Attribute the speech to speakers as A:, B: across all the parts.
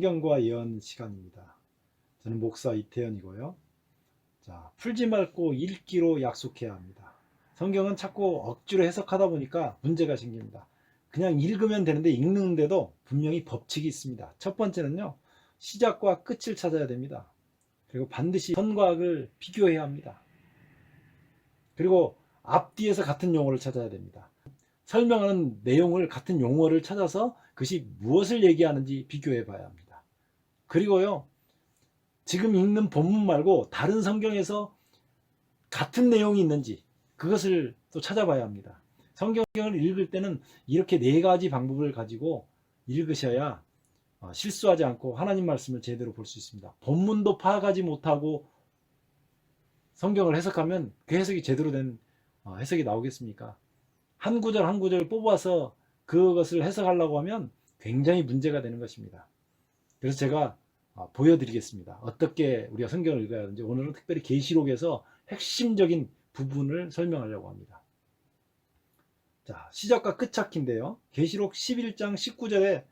A: 성경과 예언 시간입니다. 저는 목사 이태현이고요. 자, 풀지 말고 읽기로 약속해야 합니다. 성경은 자꾸 억지로 해석하다 보니까 문제가 생깁니다. 그냥 읽으면 되는데 읽는데도 분명히 법칙이 있습니다. 첫 번째는요, 시작과 끝을 찾아야 됩니다. 그리고 반드시 선과 악을 비교해야 합니다. 그리고 앞뒤에서 같은 용어를 찾아야 됩니다. 설명하는 내용을 같은 용어를 찾아서 그것이 무엇을 얘기하는지 비교해 봐야 합니다. 그리고요, 지금 읽는 본문 말고 다른 성경에서 같은 내용이 있는지 그것을 또 찾아봐야 합니다. 성경을 읽을 때는 이렇게 네 가지 방법을 가지고 읽으셔야 실수하지 않고 하나님 말씀을 제대로 볼 수 있습니다. 본문도 파악하지 못하고 성경을 해석하면 그 해석이 제대로 된 해석이 나오겠습니까? 한 구절 한 구절 뽑아서 그것을 해석하려고 하면 굉장히 문제가 되는 것입니다. 그래서 제가 보여드리겠습니다. 어떻게 우리가 성경을 읽어야 하는지. 오늘은 특별히 계시록에서 핵심적인 부분을 설명하려고 합니다. 자, 시작과 끝 찾기인데요. 계시록 11장 19절에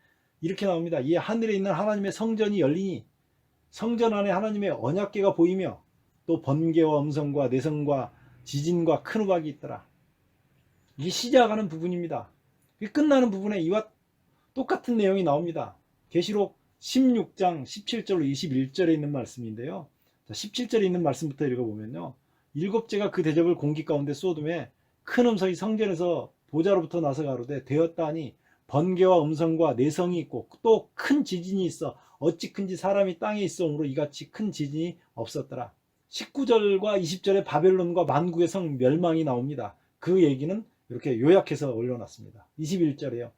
A: 이렇게 나옵니다. 이 하늘에 있는 하나님의 성전이 열리니 성전 안에 하나님의 언약궤가 보이며 또 번개와 음성과 내성과 지진과 큰 우박이 있더라. 이게 시작하는 부분입니다. 끝나는 부분에 이와 똑같은 내용이 나옵니다. 계시록 16장 17절로 21절에 있는 말씀인데요. 17절에 있는 말씀부터 읽어보면요, 일곱째가 그 대접을 공기 가운데 쏟음에 큰 음성이 성전에서 보좌로부터 나서 가로되 되었다 하니 번개와 음성과 내성이 있고 또 큰 지진이 있어 어찌 큰지 사람이 땅에 있어오므로 이같이 큰 지진이 없었더라. 19절과 20절에 바벨론과 만국의 성 멸망이 나옵니다. 그 얘기는 이렇게 요약해서 올려놨습니다. 21절에요.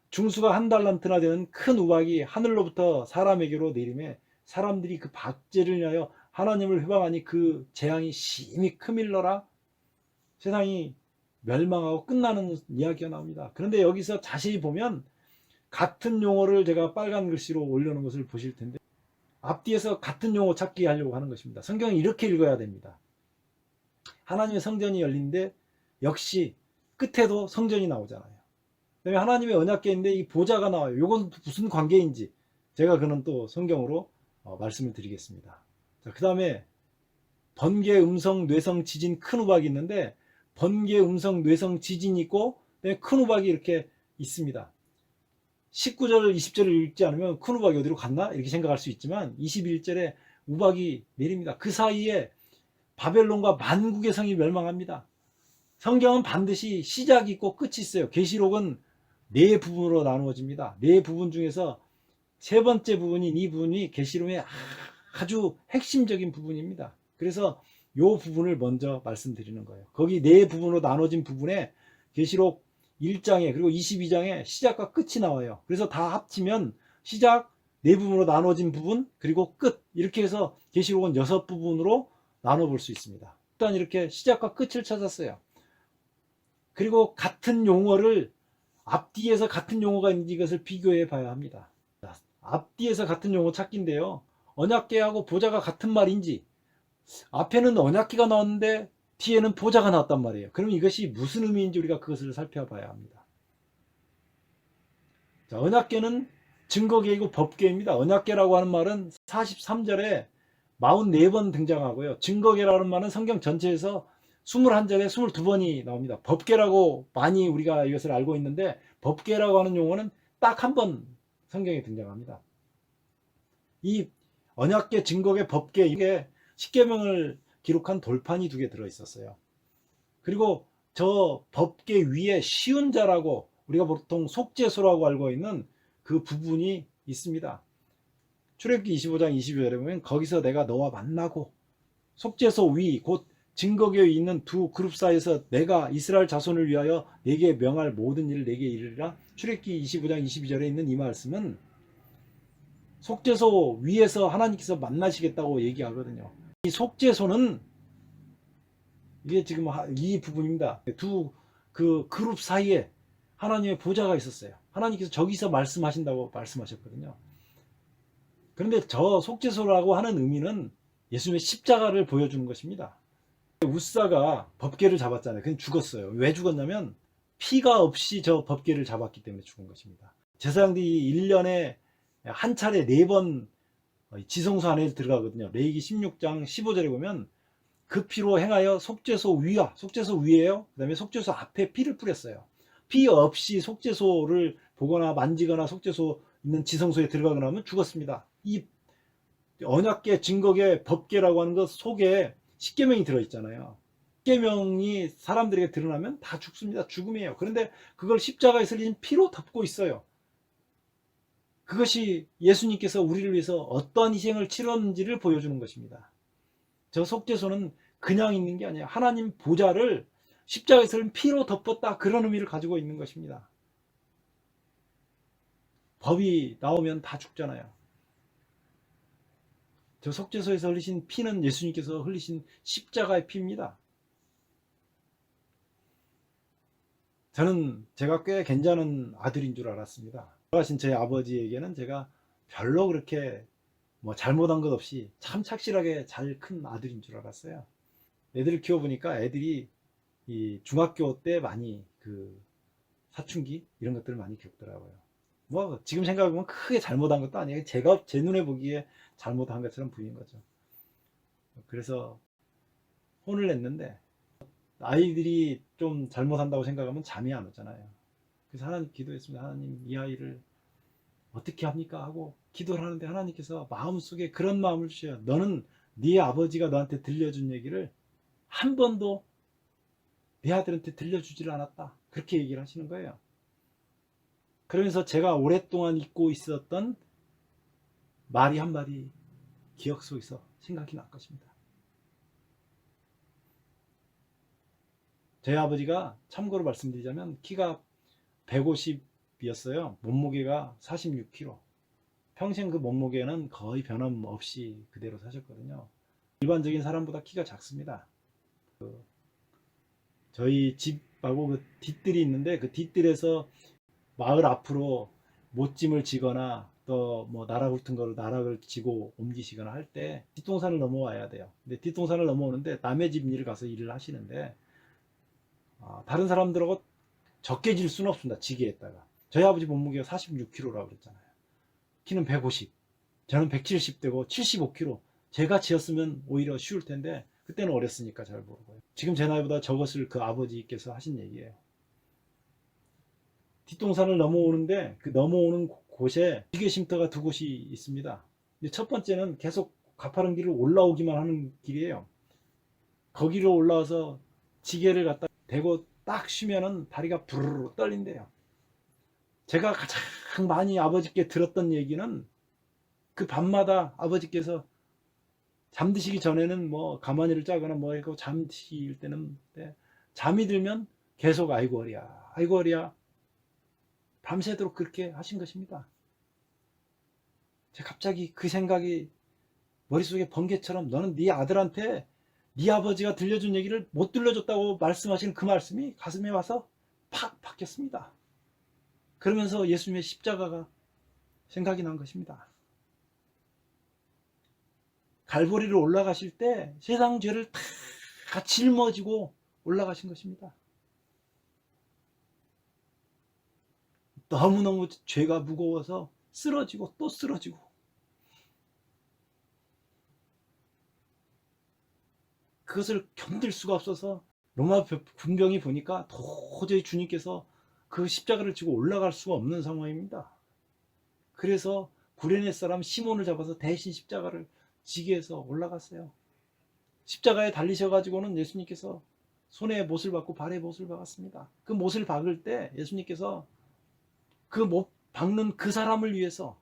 A: 중수가 한 달란트나 되는 큰 우박이 하늘로부터 사람에게로 내림에 사람들이 그 박제를 위하여 하나님을 회방하니 그 재앙이 심히 크밀러라. 세상이 멸망하고 끝나는 이야기가 나옵니다. 그런데 여기서 자세히 보면 같은 용어를 제가 빨간 글씨로 올려놓은 것을 보실 텐데 앞뒤에서 같은 용어 찾기 하려고 하는 것입니다. 성경은 이렇게 읽어야 됩니다. 하나님의 성전이 열린데 역시 끝에도 성전이 나오잖아요. 그다음에 하나님의 언약궤인데 이 보좌가 나와요. 이건 무슨 관계인지 제가 그는 또 성경으로 말씀을 드리겠습니다. 그 다음에 번개, 음성, 뇌성, 지진, 큰 우박이 있는데 번개, 음성, 뇌성, 지진이 있고 큰 우박이 이렇게 있습니다. 19절, 20절을 읽지 않으면 큰 우박이 어디로 갔나? 이렇게 생각할 수 있지만 21절에 우박이 내립니다. 그 사이에 바벨론과 만국의 성이 멸망합니다. 성경은 반드시 시작이 있고 끝이 있어요. 계시록은 네 부분으로 나누어집니다. 네 부분 중에서 세 번째 부분인 이 부분이 계시록의 아주 핵심적인 부분입니다. 그래서 이 부분을 먼저 말씀드리는 거예요. 거기 네 부분으로 나눠진 부분에 계시록 1장에 그리고 22장에 시작과 끝이 나와요. 그래서 다 합치면 시작, 네 부분으로 나눠진 부분, 그리고 끝, 이렇게 해서 계시록은 6부분으로 나눠볼 수 있습니다. 일단 이렇게 시작과 끝을 찾았어요. 그리고 같은 용어를 앞뒤에서 같은 용어가 있는지 이것을 비교해 봐야 합니다. 앞뒤에서 같은 용어 찾기인데요, 언약궤하고 보좌가 같은 말인지, 앞에는 언약궤가 나왔는데 뒤에는 보좌가 나왔단 말이에요. 그럼 이것이 무슨 의미인지 우리가 그것을 살펴봐야 합니다. 자, 언약궤는 증거궤이고 법궤입니다. 언약궤라고 하는 말은 43절에 44번 등장하고요. 증거궤라는 말은 성경 전체에서 21절에 22번이 나옵니다. 법궤라고 많이 우리가 이것을 알고 있는데 법궤라고 하는 용어는 딱 한 번 성경에 등장합니다. 이 언약궤, 증거궤, 법궤, 이게 십계명을 기록한 돌판이 2개 들어있었어요. 그리고 저 법궤 위에 쉬운 자라고 우리가 보통 속죄소라고 알고 있는 그 부분이 있습니다. 출애굽기 25장 22절에 보면 거기서 내가 너와 만나고 속죄소 위 곧 증거궤 위에 있는 두 그룹 사이에서 내가 이스라엘 자손을 위하여 내게 명할 모든 일을 내게 이르리라. 출애굽기 25장 22절에 있는 이 말씀은 속죄소 위에서 하나님께서 만나시겠다고 얘기하거든요. 이 속죄소는 이게 지금 이 부분입니다. 두 그 그룹 사이에 하나님의 보좌가 있었어요. 하나님께서 저기서 말씀하신다고 말씀하셨거든요. 그런데 저 속죄소라고 하는 의미는 예수님의 십자가를 보여주는 것입니다. 우사가 법궤를 잡았잖아요. 그냥 죽었어요. 왜 죽었냐면 피가 없이 저 법궤를 잡았기 때문에 죽은 것입니다. 제사장들이 1년에 한 차례 4번 지성소 안에 들어가거든요. 레위기 16장 15절에 보면 그 피로 행하여 속죄소 위와 속죄소 위에요. 그 다음에 속죄소 앞에 피를 뿌렸어요. 피 없이 속죄소를 보거나 만지거나 속죄소 있는 지성소에 들어가거나 하면 죽었습니다. 이 언약계, 증거계, 법계라고 하는 것 속에 십계명이 들어있잖아요. 십계명이 사람들에게 드러나면 다 죽습니다. 죽음이에요. 그런데 그걸 십자가에 설린 피로 덮고 있어요. 그것이 예수님께서 우리를 위해서 어떠한 희생을 치렀는지를 보여주는 것입니다. 저 속죄소는 그냥 있는 게 아니에요. 하나님 보좌를 십자가에 설린 피로 덮었다. 그런 의미를 가지고 있는 것입니다. 법이 나오면 다 죽잖아요. 저 속죄소에서 흘리신 피는 예수님께서 흘리신 십자가의 피입니다. 저는 제가 꽤 괜찮은 아들인 줄 알았습니다. 돌아가신 제 아버지에게는 제가 별로 그렇게 뭐 잘못한 것 없이 참 착실하게 잘 큰 아들인 줄 알았어요. 애들을 키워보니까 애들이 이 중학교 때 많이 그 사춘기 이런 것들을 많이 겪더라고요. 뭐 지금 생각해보면 크게 잘못한 것도 아니에요. 제가 제 눈에 보기에 잘못한 것처럼 보이는 거죠. 그래서 혼을 냈는데 아이들이 좀 잘못한다고 생각하면 잠이 안 오잖아요. 그래서 하나님 기도했습니다. 하나님 이 아이를 어떻게 합니까? 하고 기도를 하는데 하나님께서 마음속에 그런 마음을 주셔요. 너는 네 아버지가 너한테 들려준 얘기를 한 번도 내 아들한테 들려주질 않았다. 그렇게 얘기를 하시는 거예요. 그러면서 제가 오랫동안 잊고 있었던 말이 한마디 기억 속에서 생각이 날 것입니다. 저희 아버지가 참고로 말씀드리자면 키가 150이었어요. 몸무게가 46kg. 평생 그 몸무게는 거의 변함없이 그대로 사셨거든요. 일반적인 사람보다 키가 작습니다. 저희 집하고 그 뒷뜰이 있는데 그 뒷뜰에서 마을 앞으로 못짐을 지거나 또 뭐 나락 같은 거를 나락을 지고 옮기시거나 할 때 뒷동산을 넘어와야 돼요. 근데 뒷동산을 넘어오는데 남의 집 일을 가서 일을 하시는데 다른 사람들하고 적게 질 수는 없습니다. 지게에다가. 저희 아버지 몸무게가 46kg라고 그랬잖아요. 키는 150, 저는 170되고 75kg. 제가 지었으면 오히려 쉬울 텐데 그때는 어렸으니까 잘 모르고요. 지금 제 나이보다 적었을 그 아버지께서 하신 얘기예요. 뒷동산을 넘어오는데 그 넘어오는 곳에 지게 쉼터가 2곳이 있습니다. 첫 번째는 계속 가파른 길을 올라오기만 하는 길이에요. 거기로 올라와서 지게를 갖다 대고 딱 쉬면은 다리가 부르르 떨린대요. 제가 가장 많이 아버지께 들었던 얘기는 그 밤마다 아버지께서 잠드시기 전에는 뭐 가마니를 짜거나 뭐 하고 잠드실 때는 잠이 들면 계속 아이고 어리야 아이고 어리야 밤새도록 그렇게 하신 것입니다. 제가 갑자기 그 생각이 머릿속에 번개처럼 너는 네 아들한테 네 아버지가 들려준 얘기를 못 들려줬다고 말씀하시는 그 말씀이 가슴에 와서 팍 박혔습니다. 그러면서 예수님의 십자가가 생각이 난 것입니다. 갈보리를 올라가실 때 세상 죄를 다 짊어지고 올라가신 것입니다. 너무너무 죄가 무거워서 쓰러지고 또 쓰러지고 그것을 견딜 수가 없어서 로마 군병이 보니까 도저히 주님께서 그 십자가를 지고 올라갈 수가 없는 상황입니다. 그래서 구레네 사람 시몬을 잡아서 대신 십자가를 지게 해서 올라갔어요. 십자가에 달리셔가지고는 예수님께서 손에 못을 박고 발에 못을 박았습니다. 그 못을 박을 때 예수님께서 그 못 박는 그 사람을 위해서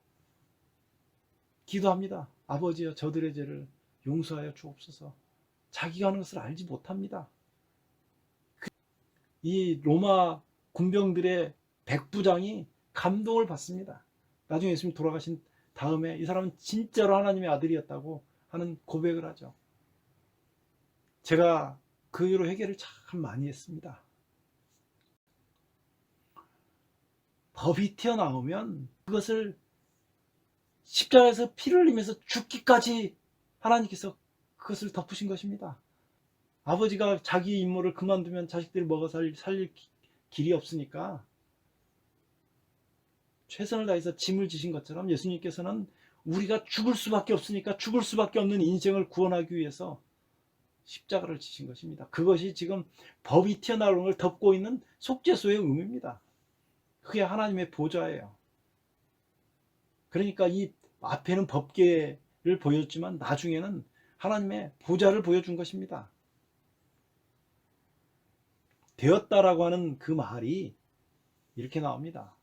A: 기도합니다. 아버지여 저들의 죄를 용서하여 주옵소서. 자기가 하는 것을 알지 못합니다. 이 로마 군병들의 백부장이 감동을 받습니다. 나중에 예수님 돌아가신 다음에 이 사람은 진짜로 하나님의 아들이었다고 하는 고백을 하죠. 제가 그 이후로 회개를 참 많이 했습니다. 법이 튀어나오면 그것을 십자가에서 피를 흘리면서 죽기까지 하나님께서 그것을 덮으신 것입니다. 아버지가 자기 임무를 그만두면 자식들이 먹어 살릴 길이 없으니까 최선을 다해서 짐을 지신 것처럼 예수님께서는 우리가 죽을 수밖에 없으니까 죽을 수밖에 없는 인생을 구원하기 위해서 십자가를 지신 것입니다. 그것이 지금 법이 튀어나오는 걸 덮고 있는 속죄소의 의미입니다. 그게 하나님의 보좌예요. 그러니까 이 앞에는 법계를 보여줬지만 나중에는 하나님의 보좌를 보여준 것입니다. 되었다라고 하는 그 말이 이렇게 나옵니다.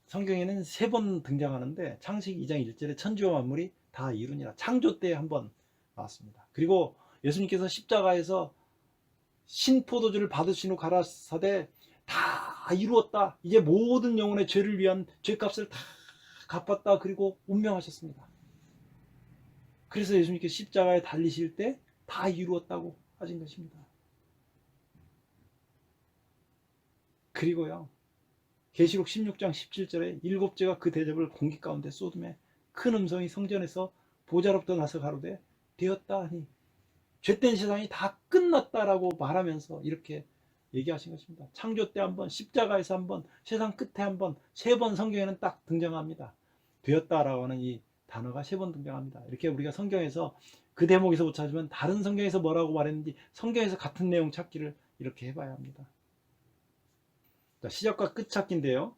A: 성경에는 3번 등장하는데 창세기 2장 1절에 천지와 만물이 다 이루니라. 창조 때 한번 나왔습니다. 그리고 예수님께서 십자가에서 신포도주를 받으신 후 가라사대 다 이루었다. 이제 모든 영혼의 죄를 위한 죄값을 다 갚았다. 그리고 운명하셨습니다. 그래서 예수님께서 십자가에 달리실 때 다 이루었다고 하신 것입니다. 그리고요, 계시록 16장 17절에 7제가 그 대접을 공기 가운데 쏟음에 큰 음성이 성전에서 보좌로부터 나서 가로되 되었다 하니 죄된 세상이 다 끝났다라고 말하면서 이렇게 얘기하신 것입니다. 창조 때 한번, 십자가에서 한번, 세상 끝에 한번, 3번 성경에는 딱 등장합니다. 되었다라고 하는 이 단어가 3번 등장합니다. 이렇게 우리가 성경에서 그 대목에서 못 찾으면 다른 성경에서 뭐라고 말했는지 성경에서 같은 내용 찾기를 이렇게 해봐야 합니다. 자, 시작과 끝 찾기인데요.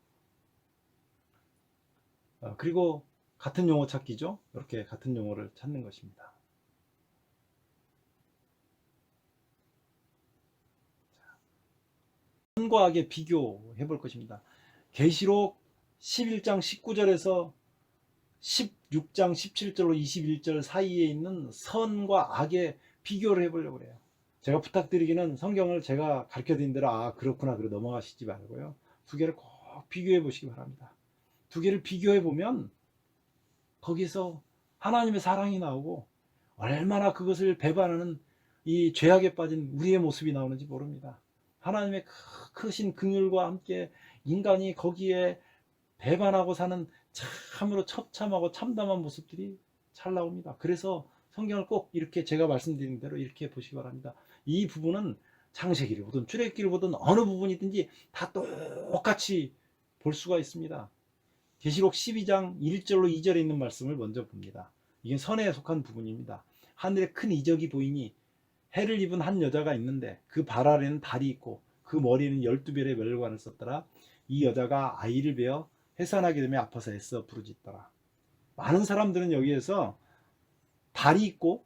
A: 그리고 같은 용어 찾기죠. 이렇게 같은 용어를 찾는 것입니다. 선과 악의 비교해 볼 것입니다. 계시록 11장 19절에서 16장 17절로 21절 사이에 있는 선과 악의 비교를 해보려고 해요. 제가 부탁드리기는 성경을 제가 가르쳐드린 대로 그렇구나 그러고 넘어가시지 말고요. 2개를 꼭 비교해 보시기 바랍니다. 2개를 비교해 보면 거기서 하나님의 사랑이 나오고 얼마나 그것을 배반하는 이 죄악에 빠진 우리의 모습이 나오는지 모릅니다. 하나님의 크신 긍휼과 함께 인간이 거기에 배반하고 사는 참으로 처참하고 참담한 모습들이 잘 나옵니다. 그래서 성경을 꼭 이렇게 제가 말씀드린 대로 이렇게 보시기 바랍니다. 이 부분은 창세기를 보든 출애굽기를 보든 어느 부분이든지 다 똑같이 볼 수가 있습니다. 계시록 12장 1절로 2절에 있는 말씀을 먼저 봅니다. 이게 선에 속한 부분입니다. 하늘에 큰 이적이 보이니 해를 입은 한 여자가 있는데 그 발 아래는 달이 있고 그 머리에는 12별의 멸관을 썼더라. 이 여자가 아이를 베어 해산하게 되면 아파서 애써 부르짖더라. 많은 사람들은 여기에서 달이 있고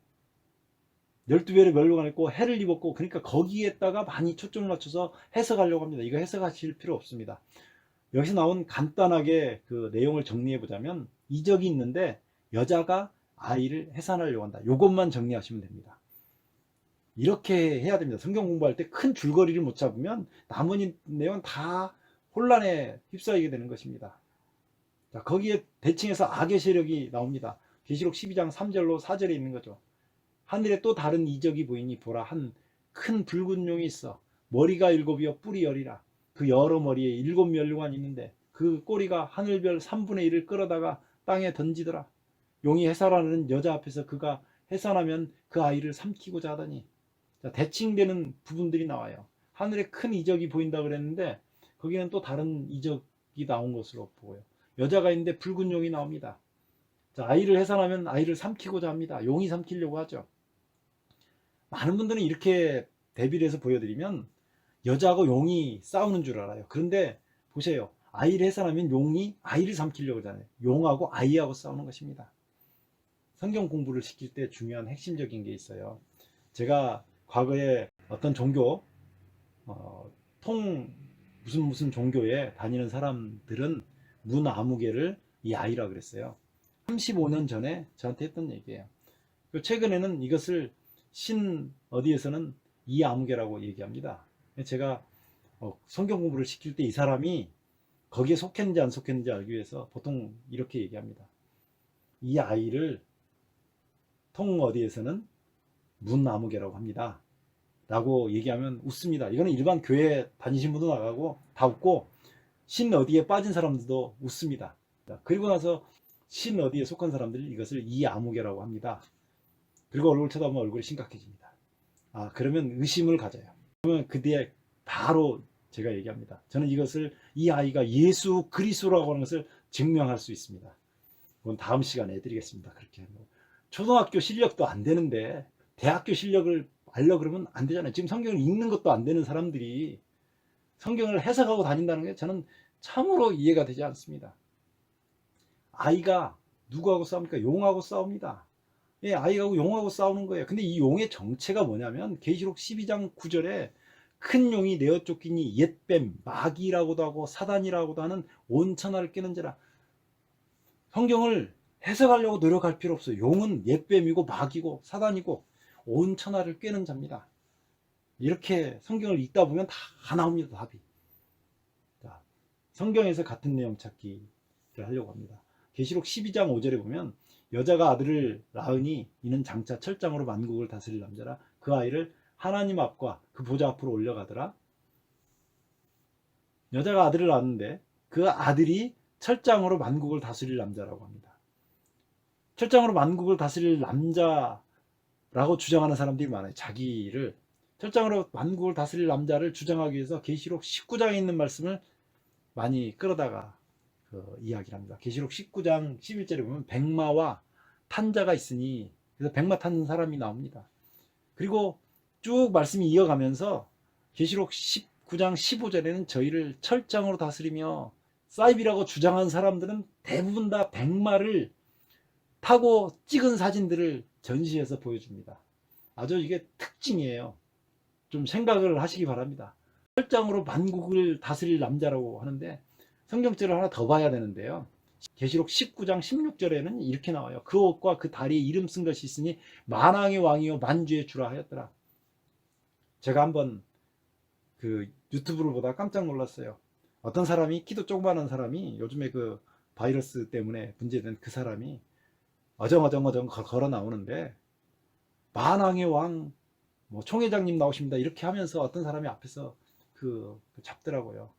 A: 12별의 멸관을 있고 해를 입었고 그러니까 거기에다가 많이 초점을 맞춰서 해석하려고 합니다. 이거 해석하실 필요 없습니다. 여기서 나온 간단하게 그 내용을 정리해 보자면 이적이 있는데 여자가 아이를 해산하려고 한다. 이것만 정리하시면 됩니다. 이렇게 해야 됩니다. 성경 공부할 때 큰 줄거리를 못 잡으면 나머지 내용은 다 혼란에 휩싸이게 되는 것입니다. 자, 거기에 대칭해서 악의 세력이 나옵니다. 계시록 12장 3절로 4절에 있는 거죠. 하늘에 또 다른 이적이 보이니 보라 한 큰 붉은 용이 있어 머리가 7이요 뿔이 10이라. 그 여러 머리에 7멸관이 있는데 그 꼬리가 하늘별 3분의 1을 끌어다가 땅에 던지더라. 용이 해산하는 여자 앞에서 그가 해산하면 그 아이를 삼키고자 하더니, 자, 대칭되는 부분들이 나와요. 하늘에 큰 이적이 보인다 그랬는데 거기는 또 다른 이적이 나온 것으로 보고요. 여자가 있는데 붉은 용이 나옵니다. 자, 아이를 해산하면 아이를 삼키고자 합니다. 용이 삼키려고 하죠. 많은 분들은 이렇게 대비를 해서 보여드리면 여자하고 용이 싸우는 줄 알아요. 그런데 보세요. 아이를 해산하면 용이 아이를 삼키려고 하잖아요. 용하고 아이하고 싸우는 것입니다. 성경 공부를 시킬 때 중요한 핵심적인 게 있어요. 제가 과거에 어떤 종교, 무슨 종교에 다니는 사람들은 문 아무개를 이 아이라 그랬어요. 35년 전에 저한테 했던 얘기예요. 최근에는 이것을 신 어디에서는 이 아무개라고 얘기합니다. 제가 성경 공부를 시킬 때 이 사람이 거기에 속했는지 안 속했는지 알기 위해서 보통 이렇게 얘기합니다. 이 아이를 통 어디에서는 문 아무개라고 합니다. 라고 얘기하면 웃습니다. 이거는 일반 교회 다니신 분도 나가고 다 웃고 신 어디에 빠진 사람들도 웃습니다. 그리고 나서 신 어디에 속한 사람들이 이것을 이 아무개라고 합니다. 그리고 얼굴 쳐다보면 얼굴이 심각해집니다. 그러면 의심을 가져요. 그러면 그 뒤에 바로 제가 얘기합니다. 저는 이것을 이 아이가 예수 그리스도라고 하는 것을 증명할 수 있습니다. 그건 다음 시간에 해드리겠습니다. 그렇게 초등학교 실력도 안 되는데 대학교 실력을 알려 그러면 안 되잖아요. 지금 성경을 읽는 것도 안 되는 사람들이 성경을 해석하고 다닌다는 게 저는 참으로 이해가 되지 않습니다. 아이가 누구하고 싸웁니까? 용하고 싸웁니다. 예, 아이하고 용하고 싸우는 거예요. 근데 이 용의 정체가 뭐냐면 계시록 12장 9절에 큰 용이 내어 쫓기니 옛뱀, 마귀라고도 하고 사단이라고도 하는 온천하를 깨는 자라. 성경을 해석하려고 노력할 필요 없어요. 용은 옛뱀이고 마귀고 사단이고 온천하를 깨는 자입니다. 이렇게 성경을 읽다 보면 다 나옵니다. 답이. 자, 성경에서 같은 내용 찾기를 하려고 합니다. 계시록 12장 5절에 보면 여자가 아들을 낳으니 이는 장차 철장으로 만국을 다스릴 남자라. 그 아이를 하나님 앞과 그 보좌 앞으로 올려가더라. 여자가 아들을 낳았는데 그 아들이 철장으로 만국을 다스릴 남자라고 합니다. 철장으로 만국을 다스릴 남자라고 주장하는 사람들이 많아요. 자기를 철장으로 만국을 다스릴 남자를 주장하기 위해서 계시록 19장에 있는 말씀을 많이 끌어다가 이야기를 합니다. 계시록 19장 11절에 보면 백마와 탄자가 있으니, 그래서 백마 타는 사람이 나옵니다. 그리고 쭉 말씀이 이어가면서 계시록 19장 15절에는 저희를 철장으로 다스리며, 사이비라고 주장한 사람들은 대부분 다 백마를 타고 찍은 사진들을 전시해서 보여줍니다. 아주 이게 특징이에요. 좀 생각을 하시기 바랍니다. 철장으로 만국을 다스릴 남자라고 하는데 성경절을 하나 더 봐야 되는데요. 계시록 19장 16절에는 이렇게 나와요. 그 옷과 그 다리에 이름 쓴 것이 있으니 만왕의 왕이요 만주의 주라 하였더라. 제가 한번 그 유튜브를 보다 깜짝 놀랐어요. 어떤 사람이, 키도 조그마한 사람이, 요즘에 그 바이러스 때문에 문제된 그 사람이 어정어정 걸어 나오는데 만왕의 왕, 뭐 총회장님 나오십니다 이렇게 하면서 어떤 사람이 앞에서 잡더라고요.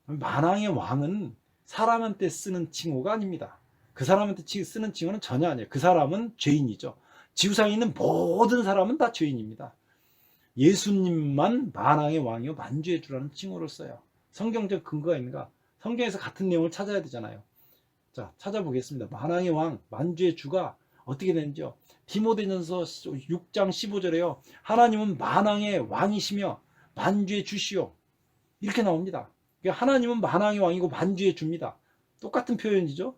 A: 만왕의 왕은 사람한테 쓰는 칭호가 아닙니다. 그 사람한테 쓰는 칭호는 전혀 아니에요. 그 사람은 죄인이죠. 지구상에 있는 모든 사람은 다 죄인입니다. 예수님만 만왕의 왕이요 만주의 주라는 칭호를 써요. 성경적 근거가 있는가? 성경에서 같은 내용을 찾아야 되잖아요. 자, 찾아보겠습니다. 만왕의 왕, 만주의 주가 어떻게 되는지요? 디모데전서 6장 15절에요. 하나님은 만왕의 왕이시며 만주의 주시오. 이렇게 나옵니다. 하나님은 만왕의 왕이고 만주의 주입니다. 똑같은 표현이죠.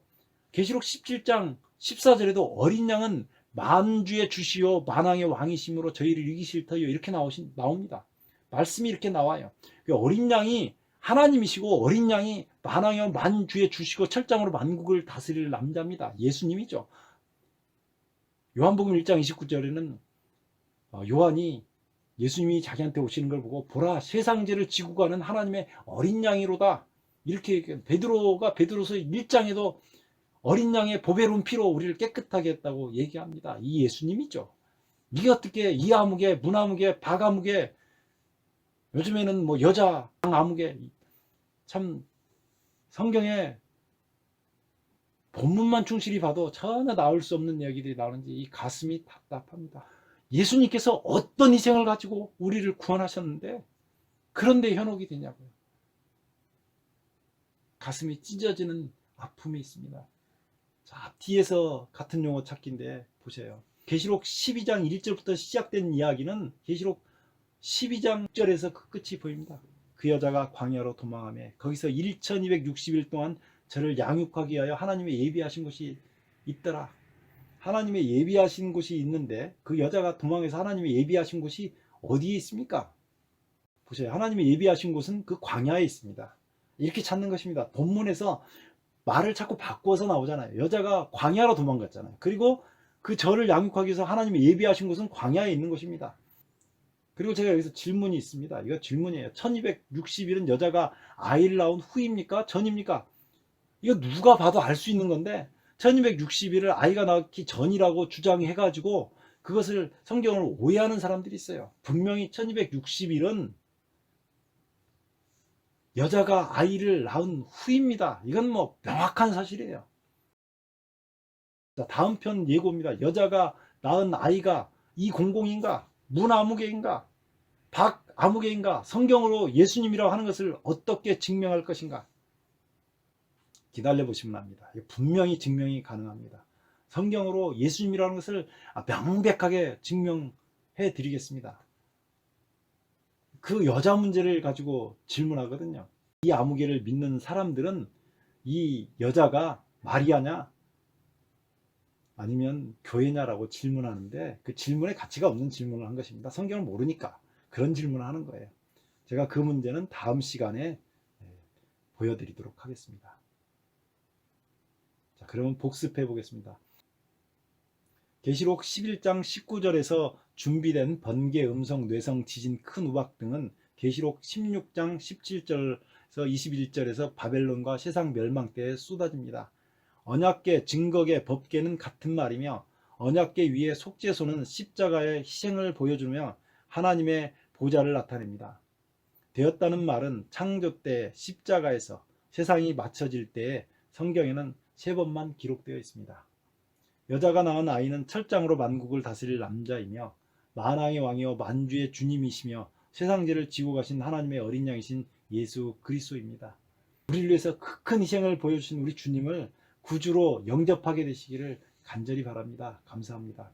A: 계시록 17장 14절에도 어린 양은 만주의 주시오 만왕의 왕이심으로 저희를 이기실 터이요 이렇게 나옵니다. 말씀이 이렇게 나와요. 어린 양이 하나님이시고 어린 양이 만왕의 만주의 주시고 철장으로 만국을 다스릴 남자입니다. 예수님이죠. 요한복음 1장 29절에는 요한이 예수님이 자기한테 오시는 걸 보고 보라 세상 죄를 지고 가는 하나님의 어린 양이로다. 이렇게 베드로서 1장에도 어린 양의 보배로운 피로 우리를 깨끗하게 했다고 얘기합니다. 이 예수님이죠. 이게 어떻게 이아무개, 문아무개, 박아무개, 요즘에는 뭐 여자 아무개, 참 성경에 본문만 충실히 봐도 전혀 나올 수 없는 이야기들이 나오는지 이 가슴이 답답합니다. 예수님께서 어떤 희생을 가지고 우리를 구원하셨는데 그런데 현혹이 되냐고요. 가슴이 찢어지는 아픔이 있습니다. 자, 뒤에서 같은 용어 찾기인데 보세요. 계시록 12장 1절부터 시작된 이야기는 계시록 12장 6절에서 그 끝이 보입니다. 그 여자가 광야로 도망하며 거기서 1260일 동안 저를 양육하기 위하여 하나님의 예비하신 곳이 있더라. 하나님의 예비하신 곳이 있는데 그 여자가 도망해서 하나님의 예비하신 곳이 어디에 있습니까? 보세요. 하나님의 예비하신 곳은 그 광야에 있습니다. 이렇게 찾는 것입니다. 본문에서 말을 자꾸 바꿔서 나오잖아요. 여자가 광야로 도망갔잖아요. 그리고 그 저를 양육하기 위해서 하나님이 예비하신 곳은 광야에 있는 곳입니다. 그리고 제가 여기서 질문이 있습니다. 이거 질문이에요. 1260일은 여자가 아이를 낳은 후입니까? 전입니까? 이거 누가 봐도 알 수 있는 건데 1260일을 아이가 낳기 전이라고 주장해가지고 그것을 성경을 오해하는 사람들이 있어요. 분명히 1260일은 여자가 아이를 낳은 후입니다. 이건 뭐 명확한 사실이에요. 자, 다음 편 예고입니다. 여자가 낳은 아이가 이공공인가 문아무개인가 박아무개인가 성경으로 예수님이라고 하는 것을 어떻게 증명할 것인가. 기다려 보시면 압니다. 분명히 증명이 가능합니다. 성경으로 예수님이라는 것을 명백하게 증명해 드리겠습니다. 그 여자 문제를 가지고 질문하거든요. 이 아무개를 믿는 사람들은 이 여자가 마리아냐 아니면 교회냐라고 질문하는데, 그 질문에 가치가 없는 질문을 한 것입니다. 성경을 모르니까 그런 질문을 하는 거예요. 제가 그 문제는 다음 시간에 보여드리도록 하겠습니다. 자, 그러면 복습해 보겠습니다. 계시록 11장 19절에서 준비된 번개, 음성, 뇌성, 지진, 큰 우박 등은 계시록 16장 17절에서 21절에서 바벨론과 세상 멸망 때에 쏟아집니다. 언약궤, 증거궤, 법궤는 같은 말이며 언약궤 위에 속죄소는 십자가의 희생을 보여주며 하나님의 보좌를 나타냅니다. 되었다는 말은 창조 때 십자가에서 세상이 맞춰질 때에 성경에는 3번만 기록되어 있습니다. 여자가 낳은 아이는 철장으로 만국을 다스릴 남자이며 만왕의 왕이요 만주의 주님이시며 세상죄를 지고 가신 하나님의 어린 양이신 예수 그리스도입니다. 우리를 위해서 큰 희생을 보여주신 우리 주님을 구주로 영접하게 되시기를 간절히 바랍니다. 감사합니다.